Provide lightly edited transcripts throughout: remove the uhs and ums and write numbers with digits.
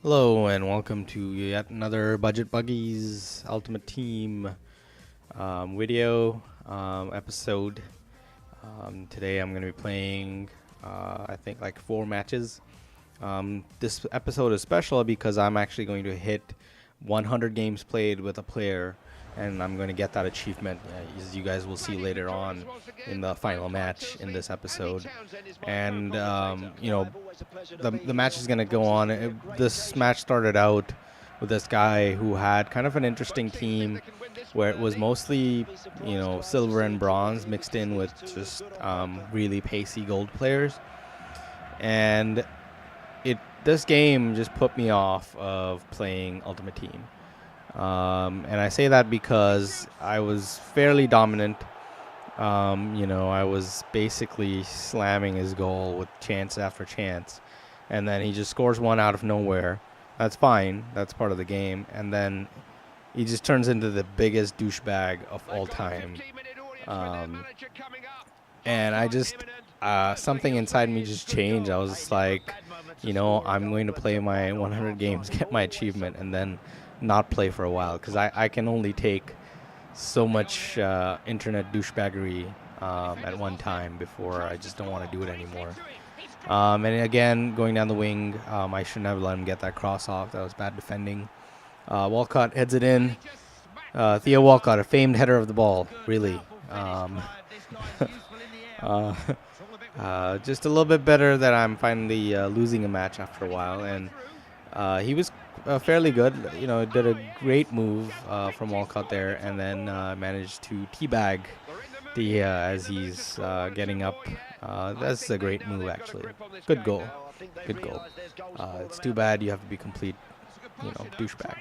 Hello and welcome to yet another Budget Buggies Ultimate Team video episode. Today I'm going to be playing I think like 4 matches. This episode is special because I'm actually going to hit 100 games played with a player, and I'm going to get that achievement, as you guys will see later on in the final match in this episode. And the match is going to go on. This match started out with this guy who had kind of an interesting team where it was mostly, silver and bronze mixed in with just really pacey gold players. And this game just put me off of playing Ultimate Team. And I say that because I was fairly dominant. I was basically slamming his goal with chance after chance. And then he just scores one out of nowhere. That's fine. That's part of the game. And then he just turns into the biggest douchebag of all time. And I just, something inside me just changed. I was just like, I'm going to play my 100 games, get my achievement, and then not play for a while. Because I can only take so much internet douchebaggery at one time before I just don't want to do it anymore. And again, going down the wing, I should never let him get that cross off. That was bad defending. Walcott heads it in. Theo Walcott, a famed header of the ball, really. Just a little bit better that I'm finally losing a match after a while. And he was fairly good. Did a great move from Walcott there, and then managed to teabag as he's getting up. That's a great move, actually. Good goal. Good goal. It's too bad you have to be complete, douchebag.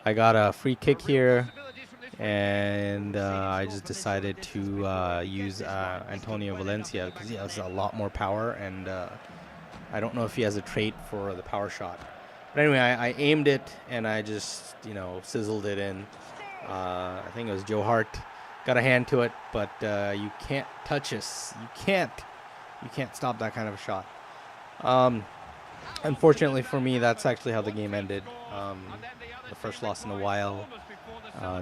I got a free kick here, and I just decided to use Antonio Valencia because he has a lot more power, and I don't know if he has a trait for the power shot. But anyway, I aimed it, and I just, sizzled it in. I think it was Joe Hart. Got a hand to it, but you can't touch us. You can't stop that kind of a shot. Unfortunately for me, that's actually how the game ended. The first loss in a while.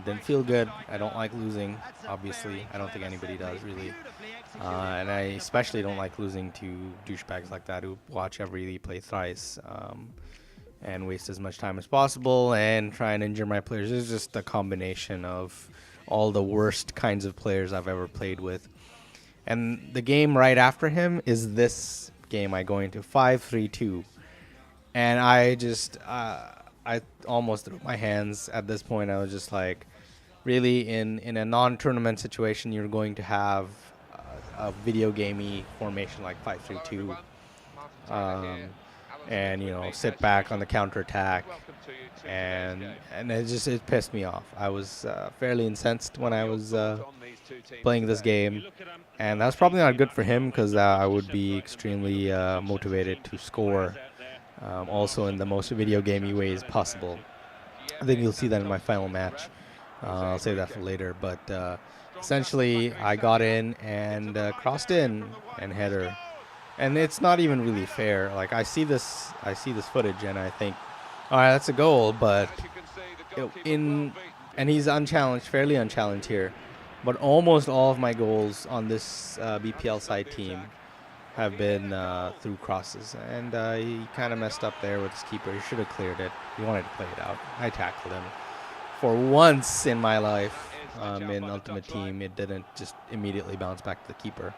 Didn't feel good. I don't like losing, obviously. I don't think anybody does, really. And I especially don't like losing to douchebags like that who watch every play thrice and waste as much time as possible and try and injure my players. It's just a combination of all the worst kinds of players I've ever played with. And the game right after him is this game I go into, 5-3-2. And I just, I almost threw my hands at this point. I was just like, really, in a non-tournament situation, you're going to have a video gamey formation like 5-3-2. And sit back on the counterattack, and it pissed me off. I was fairly incensed when I was playing this game, and that's probably not good for him because I would be extremely motivated to score, also in the most video gamey ways possible. I think you'll see that in my final match. I'll save that for later, but essentially I got in and crossed in and header. And it's not even really fair. Like I see this footage and I think, all right, that's a goal, but and he's unchallenged, fairly unchallenged here. But almost all of my goals on this BPL side team have been through crosses, and he kind of messed up there with his keeper. He should have cleared it. He wanted to play it out. I tackled him. For once in my life, in Ultimate Team, it didn't just immediately bounce back to the keeper.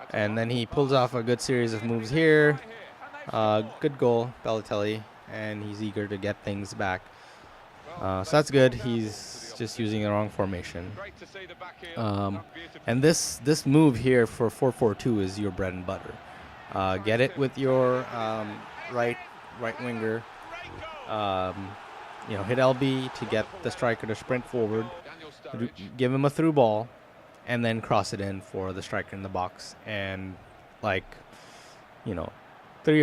And then he pulls off a good series of moves here. Good goal, Balotelli, and he's eager to get things back. So that's good. He's just using the wrong formation. And this move here for 4-4-2 is your bread and butter. Get it with your right winger. Hit LB to get the striker to sprint forward. Give him a through ball. And then cross it in for the striker in the box. And 3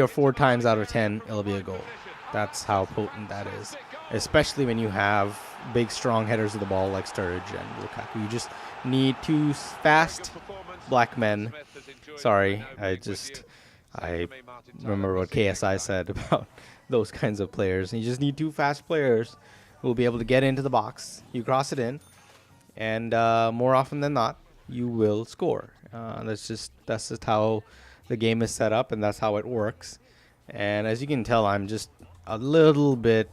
or 4 times out of 10, it'll be a goal. That's how potent that is. Especially when you have big, strong headers of the ball like Sturridge and Lukaku. You just need 2 fast black men. Sorry, I remember what KSI said about those kinds of players. You just need 2 fast players who will be able to get into the box. You cross it in, and more often than not, you will score. That's just how the game is set up, and that's how it works. And as you can tell, I'm just a little bit,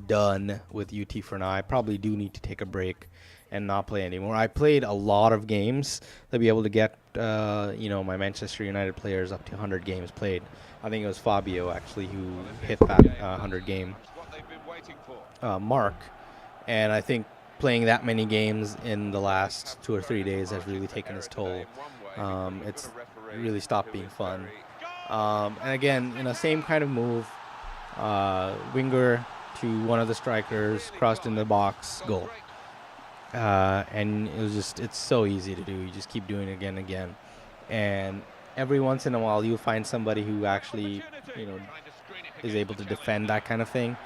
done with UT for now. I probably do need to take a break and not play anymore. I played a lot of games to be able to get, my Manchester United players up to 100 games played. I think it was Fabio, actually, who hit that 100-game mark. And I think playing that many games in the last 2 or 3 days has really taken its toll. It's really stopped being fun. And again, in the same kind of move, winger to one of the strikers, crossed in the box, goal. And it's so easy to do. You just keep doing it again and again. And every once in a while, you'll find somebody who actually, is able to defend that kind of thing.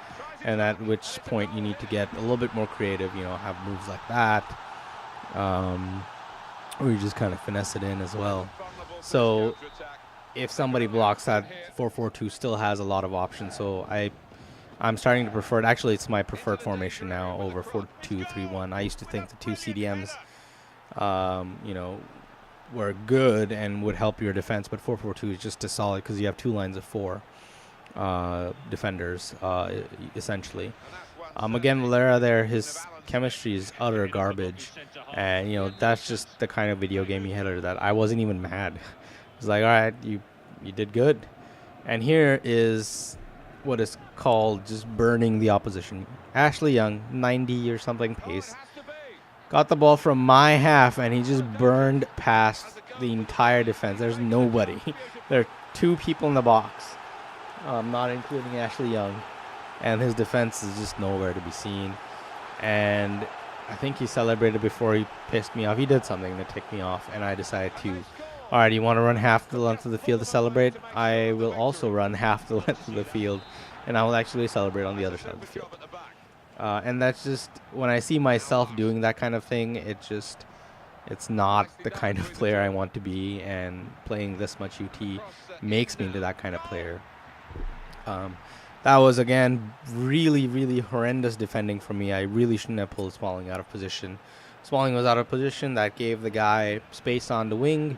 And at which point you need to get a little bit more creative, have moves like that. Or you just kind of finesse it in as well. So if somebody blocks that, 4-4-2 still has a lot of options. So I'm starting to prefer it. Actually, it's my preferred formation now over 4-2-3-1. I used to think the 2 CDMs, were good and would help your defense, but 4-4-2 is just as solid because you have 2 lines of 4 defenders, essentially. Again, Valera there, his chemistry is utter garbage, and that's just the kind of video game he had that I wasn't even mad. It's like, all right, you did good. And here is what is called just burning the opposition. Ashley Young, 90 or something pace, got the ball from my half, and he just burned past the entire defense. There's nobody. There are 2 people in the box, not including Ashley Young, and his defense is just nowhere to be seen. And I think he celebrated before he pissed me off. He did something to tick me off, and I decided to, all right, you want to run half the length of the field to celebrate? I will also run half the length of the field, and I will actually celebrate on the other side of the field. And that's just, when I see myself doing that kind of thing, it's not the kind of player I want to be, and playing this much UT makes me into that kind of player. That was, again, really, really horrendous defending from me. I really shouldn't have pulled Smalling out of position. Smalling was out of position. That gave the guy space on the wing.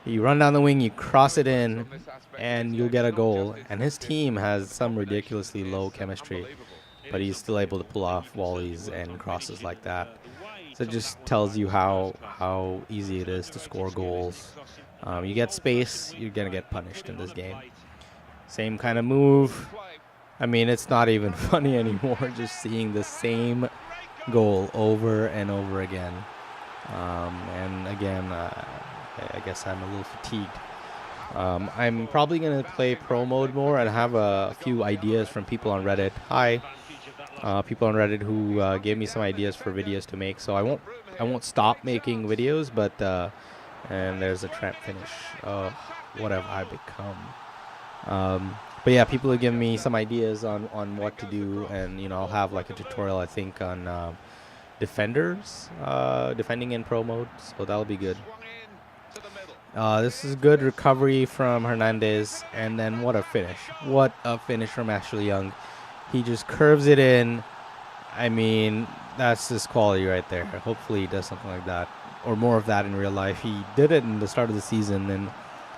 You run down the wing, you cross it in, and you'll get a goal. And his team has some ridiculously low chemistry, but he's still able to pull off volleys and crosses like that. So it just tells you how easy it is to score goals. You get space, you're going to get punished in this game. Same kind of move. I mean, it's not even funny anymore just seeing the same goal over and over again. And again, I guess I'm a little fatigued. I'm probably going to play pro mode more and have a few ideas from people on Reddit. Hi. People on Reddit who gave me some ideas for videos to make. So I won't stop making videos, but and there's a trap finish. What have I become? But yeah, people have given me some ideas on what to do, and I'll have like a tutorial, I think, on defenders, defending in pro mode, so that'll be good. This is good recovery from Hernandez, and then what a finish. What a finish from Ashley Young. He just curves it in. I mean, that's his quality right there. Hopefully he does something like that, or more of that in real life. He did it in the start of the season, and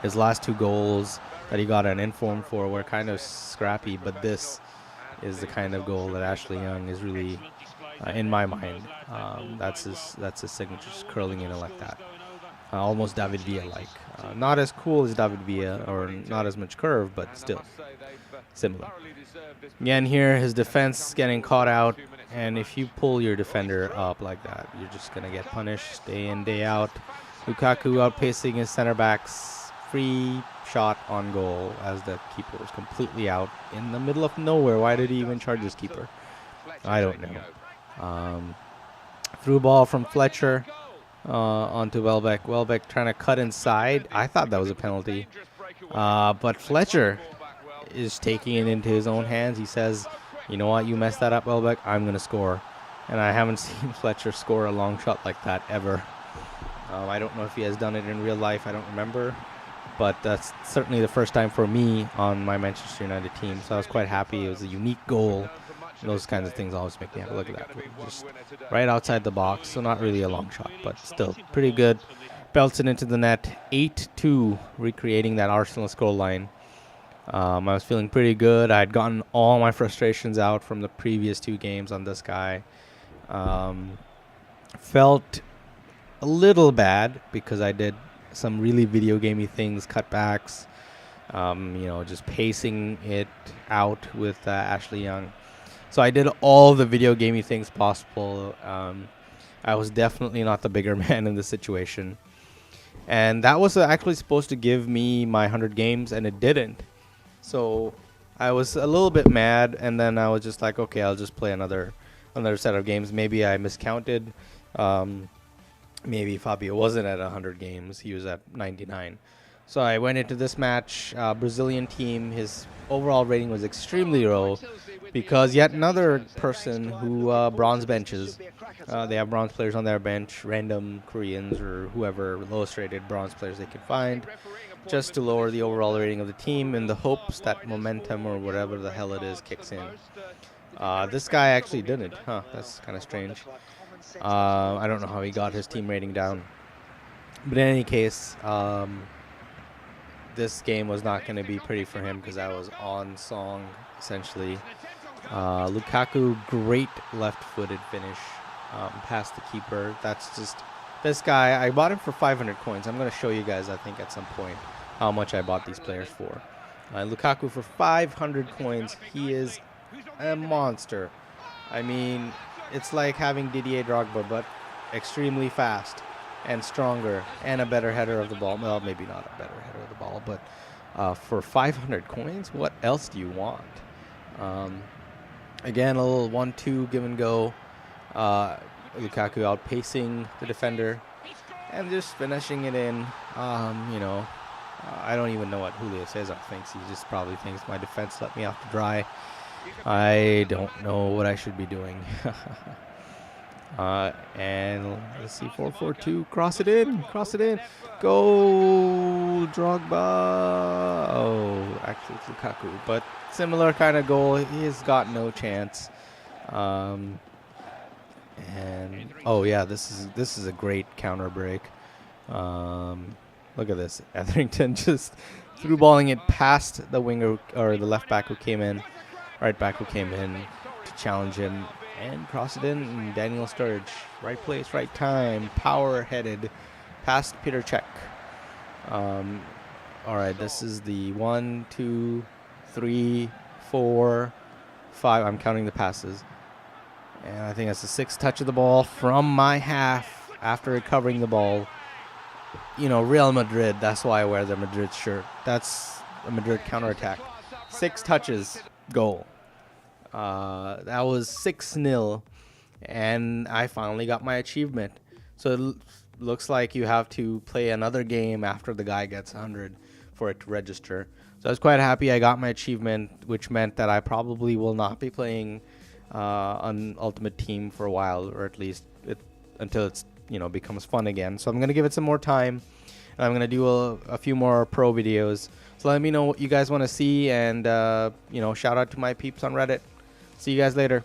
his last 2 goals that he got an inform for were kind of scrappy, but this is the kind of goal that Ashley Young is really, in my mind, that's his signature, just curling in it like that. Almost David Villa-like. Not as cool as David Villa, or not as much curve, but still similar. Again, here his defense getting caught out, and if you pull your defender up like that, you're just going to get punished day in, day out. Lukaku outpacing his center backs. Free shot on goal as the keeper was completely out in the middle of nowhere. Why did he even charge his keeper? I don't know. Through ball from Fletcher onto Welbeck. Welbeck trying to cut inside. I thought that was a penalty. But Fletcher is taking it into his own hands. He says, you know what, you messed that up, Welbeck, I'm going to score. And I haven't seen Fletcher score a long shot like that ever. I don't know if he has done it in real life. I don't remember. but that's certainly the first time for me on my Manchester United team. So I was quite happy. It was a unique goal. And those kinds of things always make me happy. Look at that. Just right outside the box. So not really a long shot, but still pretty good. Belts it into the net. 8-2, recreating that Arsenal scoreline. I was feeling pretty good. I had gotten all my frustrations out from the previous 2 games on this guy. Felt a little bad because I did some really video gamey things, cutbacks, just pacing it out with Ashley Young. So I did all the video gamey things possible. I was definitely not the bigger man in this situation. And that was actually supposed to give me my 100 games, and it didn't. So I was a little bit mad, and then I was just like, okay, I'll just play another set of games. Maybe I miscounted. Maybe Fabio wasn't at 100 games. He was at 99. So I went into this match. Brazilian team, his overall rating was extremely low because yet another person who bronze benches. They have bronze players on their bench, random Koreans or whoever lowest rated bronze players they could find, just to lower the overall rating of the team in the hopes that momentum or whatever the hell it is kicks in. This guy actually didn't. That's kind of strange. I don't know how he got his team rating down. But in any case, this game was not going to be pretty for him because I was on song, essentially. Lukaku, great left-footed finish past the keeper. That's just this guy. I bought him for 500 coins. I'm going to show you guys, I think, at some point how much I bought these players for. Lukaku for 500 coins. He is a monster. I mean, it's like having Didier Drogba, but extremely fast and stronger and a better header of the ball. Well, maybe not a better header of the ball, but for 500 coins, what else do you want? Again, a little 1-2 give and go. Lukaku outpacing the defender and just finishing it in. I don't even know what Julio Cesar thinks. He just probably thinks my defense let me off to dry. I don't know what I should be doing. And let's see, 4-4-2. Cross it in. Go, Drogba. Oh, actually, it's Lukaku. But similar kind of goal. He has got no chance. And oh yeah, this is a great counter break. Look at this. Etherington just through balling it past the winger or the left back who came in, right back who came in to challenge him and cross it in. And Daniel Sturridge, right place, right time, power headed past Peter Cech. All right, this is the 1, 2, 3, 4, 5. I'm counting the passes. And I think that's the 6th touch of the ball from my half after recovering the ball. Real Madrid, that's why I wear the Madrid shirt. That's a Madrid counterattack. 6 touches, goal. That was 6-0, and I finally got my achievement. So it looks like you have to play another game after the guy gets 100 for it to register. So I was quite happy I got my achievement, which meant that I probably will not be playing on Ultimate Team for a while, or at least until it's becomes fun again. So I'm gonna give it some more time, and I'm gonna do a few more pro videos. So let me know what you guys want to see, and shout out to my peeps on Reddit. See you guys later.